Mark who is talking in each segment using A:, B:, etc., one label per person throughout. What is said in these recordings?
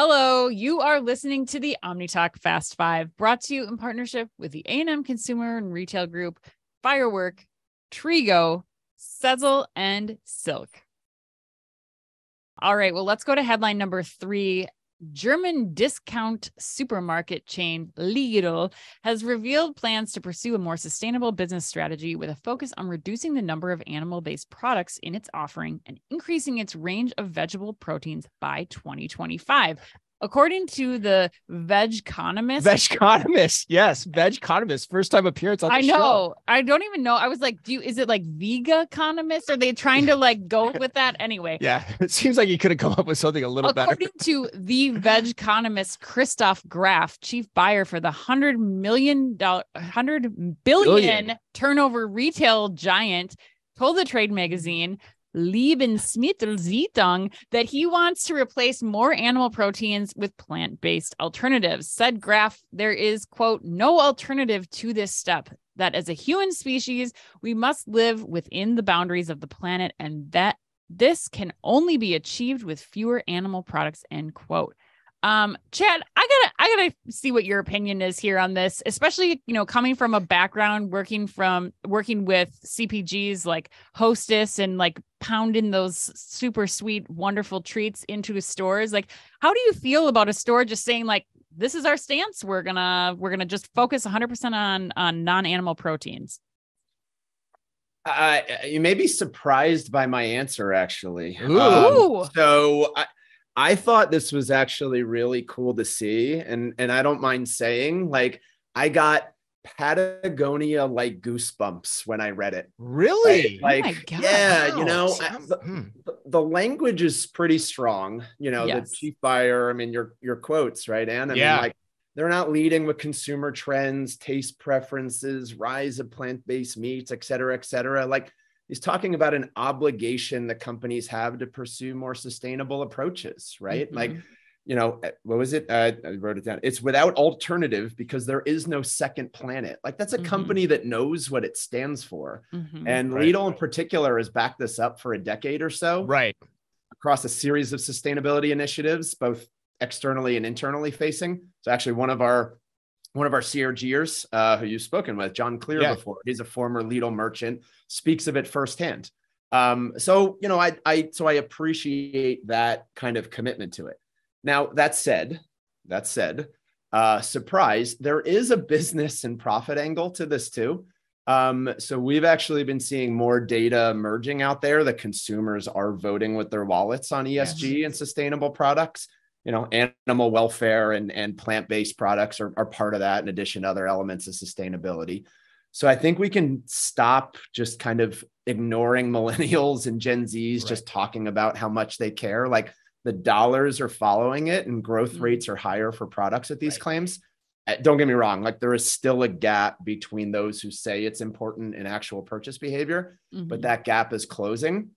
A: Hello, you are listening to the OmniTalk Fast Five, brought to you in partnership with the A&M Consumer and Retail Group, Firework, Trigo, Sezzle, and Silk. All right, well, let's go to headline number 3. German discount supermarket chain Lidl has revealed plans to pursue a more sustainable business strategy with a focus on reducing the number of animal-based products in its offering and increasing its range of vegetable proteins by 2025. According to the Vegconomist.
B: Yes, Vegconomist. First time appearance on the show.
A: I know. I don't even know. I was like, is it like Vegaconomist? Are they trying to like go with that? Anyway.
B: Yeah, it seems like you could have come up with something a little better.
A: According to the Vegconomist, Christoph Graf, chief buyer for the $100 billion turnover retail giant, told the trade magazine Lebensmittelzeitung that he wants to replace more animal proteins with plant-based alternatives. Said Graf, there is, quote, no alternative to this step, that as a human species, we must live within the boundaries of the planet and that this can only be achieved with fewer animal products, end quote. Chad, I gotta see what your opinion is here on this, especially, coming from a background working with CPGs like Hostess and like pounding those super sweet, wonderful treats into the stores. Like, how do you feel about a store just saying like, this is our stance. We're gonna just focus 100% on non-animal proteins?
C: You may be surprised by my answer, actually.
A: Ooh.
C: So I thought this was actually really cool to see. And I don't mind saying, like, I got Patagonia like goosebumps when I read it.
B: Really?
A: Oh my God.
C: Yeah,
B: Wow.
C: the language is pretty strong.
A: Yes.
C: The chief buyer, I mean, your quotes, right, Anne? I mean, like, they're not leading with consumer trends, taste preferences, rise of plant-based meats, et cetera, et cetera. Like, he's talking about an obligation that companies have to pursue more sustainable approaches, right?
A: Mm-hmm.
C: Like, what was it? I wrote it down. It's without alternative because there is no second planet. Like, that's a company that knows what it stands for.
A: Mm-hmm.
C: And Lidl in particular has backed this up for a decade or so.
B: Right.
C: Across a series of sustainability initiatives, both externally and internally facing. So actually one of our CRGers who you've spoken with, John Clear, before, he's a former Lidl merchant, speaks of it firsthand. So I appreciate that kind of commitment to it. Now, that said, surprise, there is a business and profit angle to this too. So we've actually been seeing more data emerging out there that consumers are voting with their wallets on ESG and sustainable products. Animal welfare and plant-based products are part of that, in addition to other elements of sustainability. So I think we can stop just kind of ignoring millennials and Gen Zs, just talking about how much they care. Like, the dollars are following it and growth rates are higher for products at these claims. Don't get me wrong. Like, there is still a gap between those who say it's important and actual purchase behavior, but that gap is closing.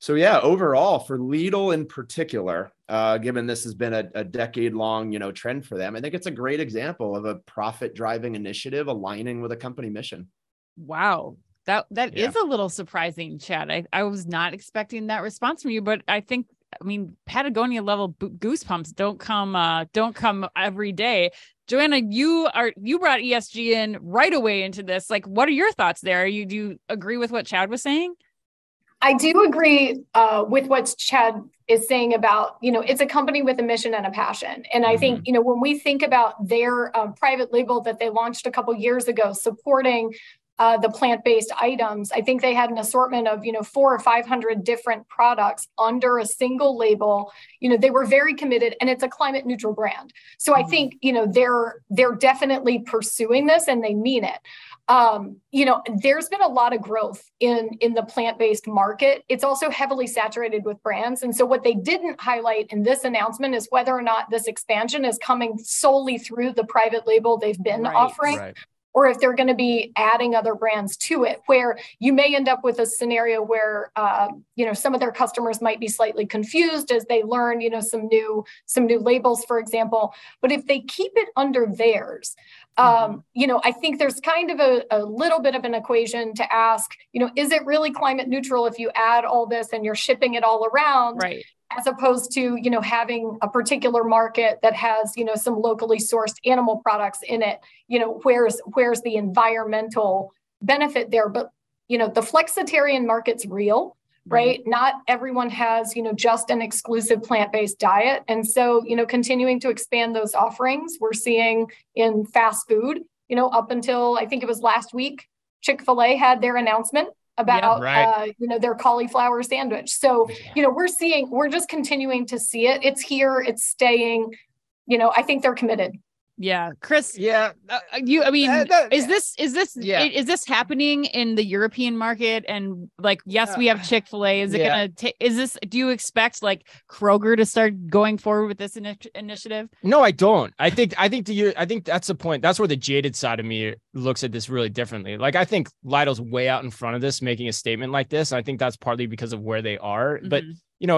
C: So yeah, overall for Lidl in particular, given this has been a decade-long, trend for them, I think it's a great example of a profit-driving initiative aligning with a company mission.
A: Wow. That is a little surprising, Chad. I was not expecting that response from you, but I mean, Patagonia level goosebumps don't come every day. Joanna, you brought ESG in right away into this. Like, what are your thoughts there? Do you agree with what Chad was saying?
D: I do agree with what Chad is saying about, it's a company with a mission and a passion. And I think, when we think about their private label that they launched a couple years ago, supporting the plant-based items, I think they had an assortment of, 400 or 500 different products under a single label. They were very committed, and it's a climate neutral brand. So I think, they're definitely pursuing this, and they mean it. There's been a lot of growth in the plant-based market. It's also heavily saturated with brands. And so what they didn't highlight in this announcement is whether or not this expansion is coming solely through the private label they've been offering. Right. Or if they're going to be adding other brands to it, where you may end up with a scenario where, some of their customers might be slightly confused as they learn, some new labels, for example. But if they keep it under theirs, I think there's kind of a little bit of an equation to ask, is it really climate neutral if you add all this and you're shipping it all around?
A: Right.
D: as opposed to, having a particular market that has, some locally sourced animal products in it. Where's the environmental benefit there? But, the flexitarian market's real, right? Not everyone has, just an exclusive plant-based diet. And so, continuing to expand those offerings, we're seeing in fast food, up until I think it was last week, Chick-fil-A had their announcement about, their cauliflower sandwich. So, we're just continuing to see it. It's here, it's staying, I think they're committed.
A: Yeah. Chris.
B: Yeah.
A: Is this happening in the European market? And like, yes, we have Chick-fil-A. Is it going to do you expect like Kroger to start going forward with this initiative?
B: No, I don't. I think that's the point. That's where the jaded side of me looks at this really differently. Like, I think Lidl's way out in front of this, making a statement like this. And I think that's partly because of where they are. But,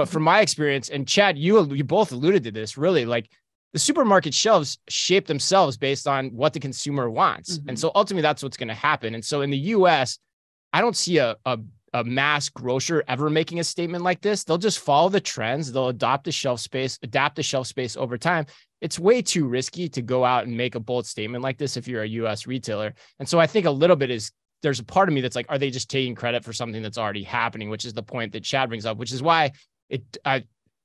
B: from my experience, and Chad, you both alluded to this, really, like, the supermarket shelves shape themselves based on what the consumer wants. And so ultimately that's what's going to happen. And so in the US, I don't see a mass grocer ever making a statement like this. They'll just follow the trends. They'll adapt the shelf space over time. It's way too risky to go out and make a bold statement like this if you're a US retailer. And so I think a little bit there's a part of me that's like, are they just taking credit for something that's already happening, which is the point that Chad brings up, which is why it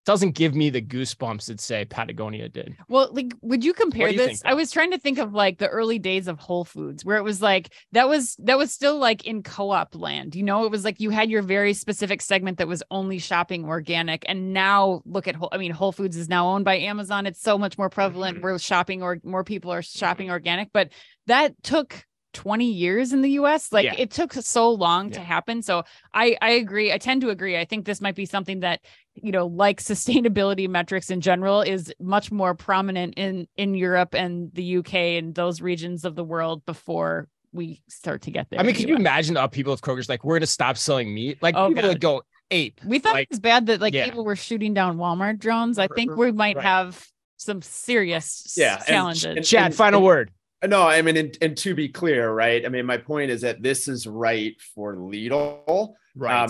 B: doesn't give me the goosebumps that say Patagonia did.
A: Well, like, would you compare this? I was trying to think of like the early days of Whole Foods, where it was like, that was still like in co-op land, it was like you had your very specific segment that was only shopping organic. And now look at Whole Foods is now owned by Amazon. It's so much more prevalent. We're shopping, or more people are shopping organic, but that took 20 years in the US. It took so long to happen. So I agree. I tend to agree. I think this might be something that, like sustainability metrics in general, is much more prominent in Europe and the UK and those regions of the world before we start to get there.
B: I mean, can you imagine the people of Kroger's like, we're going to stop selling meat? Like, people would go ape.
A: We thought it was bad that people were shooting down Walmart drones. I think we might have some serious challenges.
B: Chad, final word.
C: No, I mean, and to be clear, right? I mean, my point is that this is right for Lidl,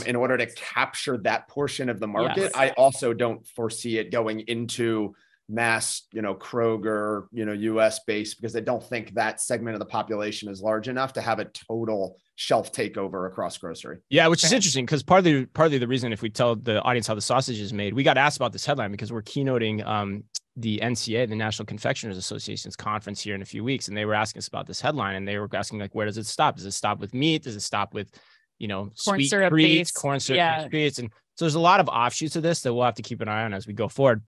C: in order to capture that portion of the market. Yes. I also don't foresee it going into mass, Kroger, US based, because I don't think that segment of the population is large enough to have a total shelf takeover across grocery.
B: Yeah, which is interesting, because partly the reason, if we tell the audience how the sausage is made, we got asked about this headline because we're keynoting the NCA, the National Confectioners Association's conference here in a few weeks. And they were asking us about this headline, and they were asking, like, where does it stop? Does it stop with meat? Does it stop with, sweet treats, corn syrup treats? And so there's a lot of offshoots of this that we'll have to keep an eye on as we go forward.